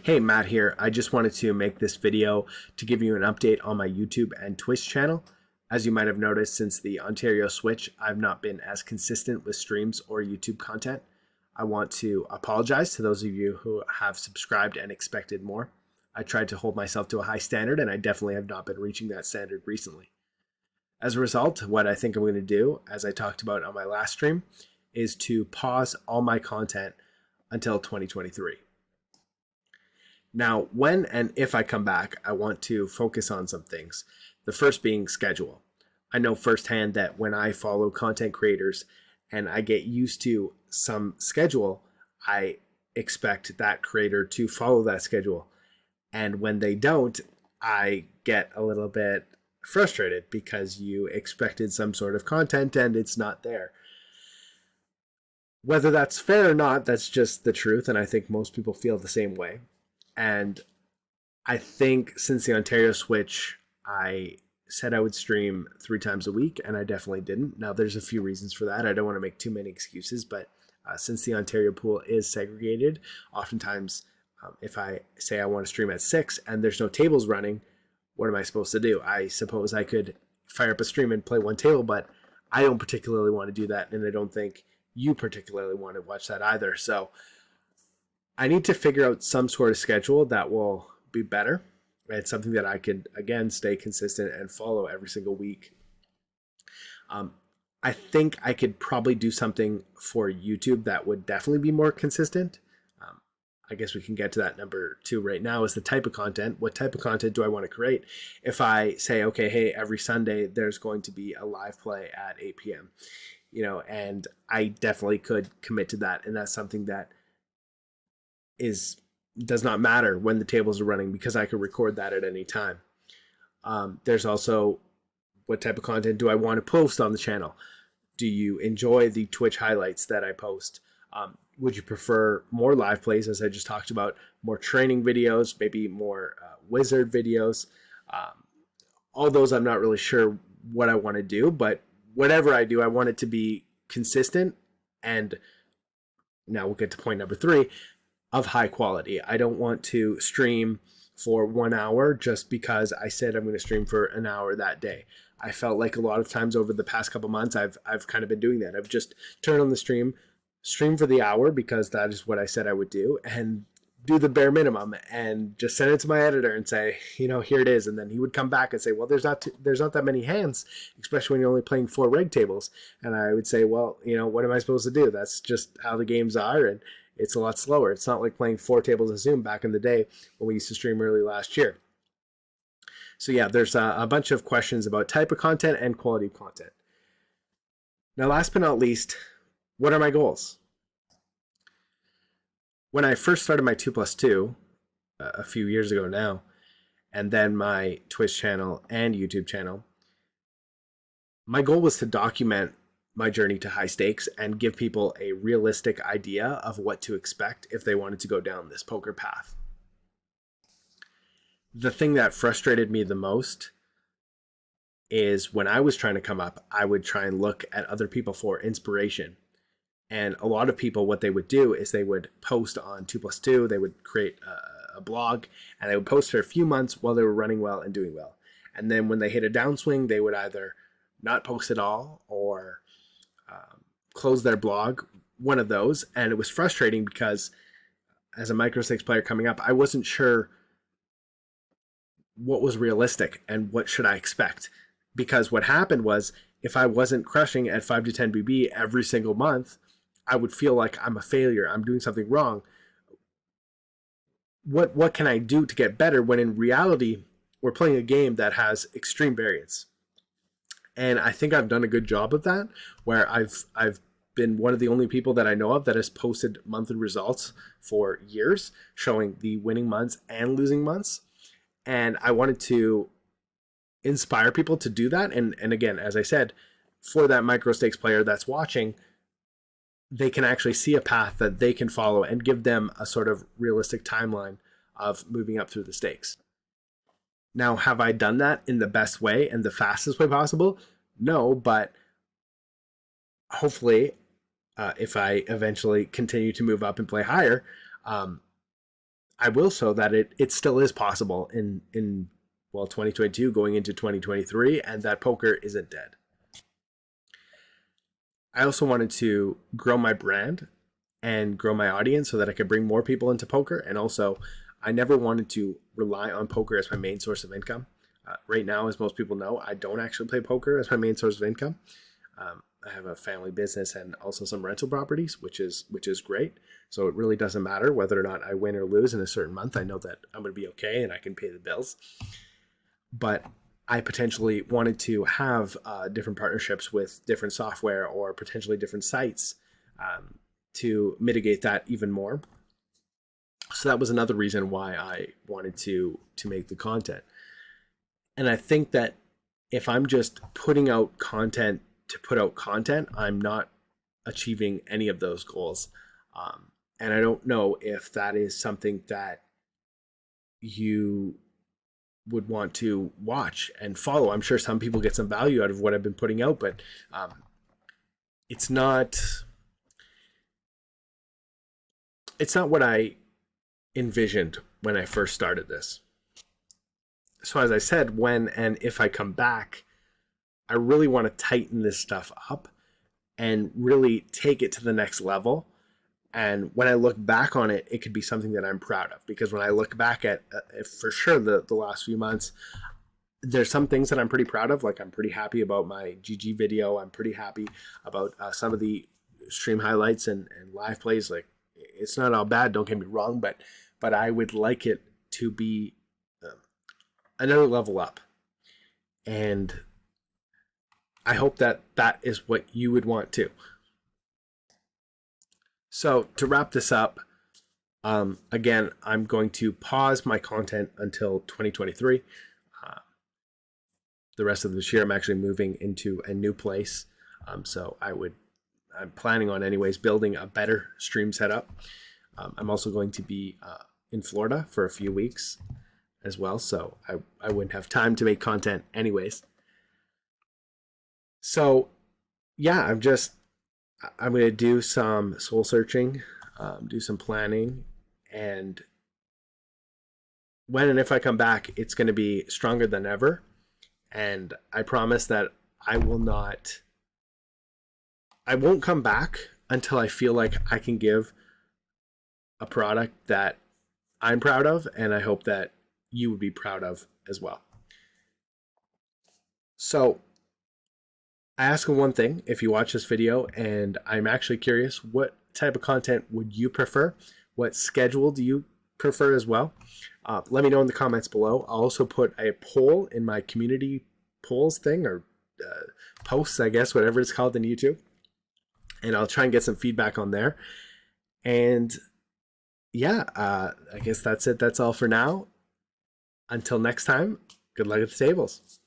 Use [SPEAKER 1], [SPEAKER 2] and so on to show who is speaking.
[SPEAKER 1] Hey, Matt here. I just wanted to make this video to give you an update on my YouTube and Twitch channel. As you might have noticed, since the Ontario switch, I've not been as consistent with streams or YouTube content. I want to apologize to those of you who have subscribed and expected more. I tried to hold myself to a high standard, and I definitely have not been reaching that standard recently. As a result, what I think I'm going to do, as I talked about on my last stream, is to pause all my content until 2023. Now, when and if I come back, I want to focus on some things. The first being schedule. I know firsthand that when I follow content creators and I get used to some schedule, I expect that creator to follow that schedule. And when they don't, I get a little bit frustrated because you expected some sort of content and it's not there. Whether that's fair or not, that's just the truth, and I think most people feel the same way. And I think since the Ontario switch, I said I would stream 3 times a week, and I definitely didn't. Now, there's a few reasons for that. I don't want to make too many excuses, but since the Ontario pool is segregated, oftentimes if I say I want to stream at 6 and there's no tables running, what am I supposed to do? I suppose I could fire up a stream and play one table, but I don't particularly want to do that, and I don't think you particularly want to watch that either. So I need to figure out some sort of schedule that will be better. It's something that I could, again, stay consistent and follow every single week. I think I could probably do something for YouTube that would definitely be more consistent. I guess we can get to that number 2 right now, is the type of content. What type of content do I want to create? If I say, okay, hey, every Sunday there's going to be a live play at 8 p.m., and I definitely could commit to that. And that's something that does not matter when the tables are running because I could record that at any time. There's also, what type of content do I want to post on the channel? Do you enjoy the Twitch highlights that I post? Would you prefer more live plays, as I just talked about, more training videos, maybe more wizard videos? All those I'm not really sure what I want to do, but whatever I do, I want it to be consistent. And now we'll get to point number 3, of high quality. I don't want to stream for 1 hour just because I said I'm going to stream for an hour that day. I felt like a lot of times over the past couple months, I've kind of been doing that. I've just turned on the stream for the hour because that is what I said I would do, and do the bare minimum and just send it to my editor and say, here it is. And then he would come back and say, well, there's not that many hands, especially when you're only playing 4 reg tables. And I would say, well, what am I supposed to do? That's just how the games are. And it's a lot slower. It's not like playing 4 tables of Zoom back in the day when we used to stream early last year. So yeah, there's a bunch of questions about type of content and quality of content. Now, last but not least, what are my goals? When I first started my 2+2 a few years ago now, and then my Twitch channel and YouTube channel, my goal was to document my journey to high stakes and give people a realistic idea of what to expect if they wanted to go down this poker path. The thing that frustrated me the most is when I was trying to come up, I would try and look at other people for inspiration. And a lot of people, what they would do is they would post on 2+2, they would create a blog, and they would post for a few months while they were running well and doing well. And then when they hit a downswing, they would either not post at all or close their blog, one of those. And it was frustrating because as a micro-stakes player coming up, I wasn't sure what was realistic and what should I expect. Because what happened was, if I wasn't crushing at 5 to 10 BB every single month, I would feel like I'm a failure. I'm doing something wrong. What can I do to get better when in reality, we're playing a game that has extreme variance? And I think I've done a good job of that, where I've been one of the only people that I know of that has posted monthly results for years, showing the winning months and losing months. And I wanted to inspire people to do that. And again, as I said, for that micro stakes player that's watching, they can actually see a path that they can follow and give them a sort of realistic timeline of moving up through the stakes. Now, have I done that in the best way and the fastest way possible? No, but hopefully, if I eventually continue to move up and play higher, I will show that it still is possible in 2022 going into 2023, and that poker isn't dead. I also wanted to grow my brand and grow my audience so that I could bring more people into poker. And also, I never wanted to rely on poker as my main source of income. Right now, as most people know, I don't actually play poker as my main source of income. I have a family business and also some rental properties, which is great. So it really doesn't matter whether or not I win or lose in a certain month. I know that I'm going to be okay and I can pay the bills. But I potentially wanted to have different partnerships with different software or potentially different sites to mitigate that even more. So that was another reason why I wanted to make the content. And I think that if I'm just putting out content to put out content, I'm not achieving any of those goals. And I don't know if that is something that you would want to watch and follow. I'm sure some people get some value out of what I've been putting out, but it's not what I envisioned when I first started this. So as I said, when and if I come back, I really want to tighten this stuff up and really take it to the next level. And when I look back on it, it could be something that I'm proud of, because when I look back at for sure the last few months, there's some things that I'm pretty proud of. Like, I'm pretty happy about my GG video. I'm pretty happy about some of the stream highlights and live plays. Like, it's not all bad, don't get me wrong, but I would like it to be another level up. And I hope that that is what you would want too. So to wrap this up, again, I'm going to pause my content until 2023. The rest of this year, I'm actually moving into a new place. So I'm planning on anyways building a better stream setup. I'm also going to be in Florida for a few weeks as well. So I wouldn't have time to make content anyways. So yeah, I'm going to do some soul searching, do some planning, and when and if I come back, it's going to be stronger than ever. And I promise that I won't come back until I feel like I can give a product that I'm proud of, and I hope that you would be proud of as well. So I ask one thing: if you watch this video, and I'm actually curious, what type of content would you prefer? What schedule do you prefer as well? Let me know in the comments below. I'll also put a poll in my community polls thing, or posts, I guess, whatever it's called in YouTube. And I'll try and get some feedback on there. And yeah, I guess that's it. That's all for now. Until next time, good luck at the tables.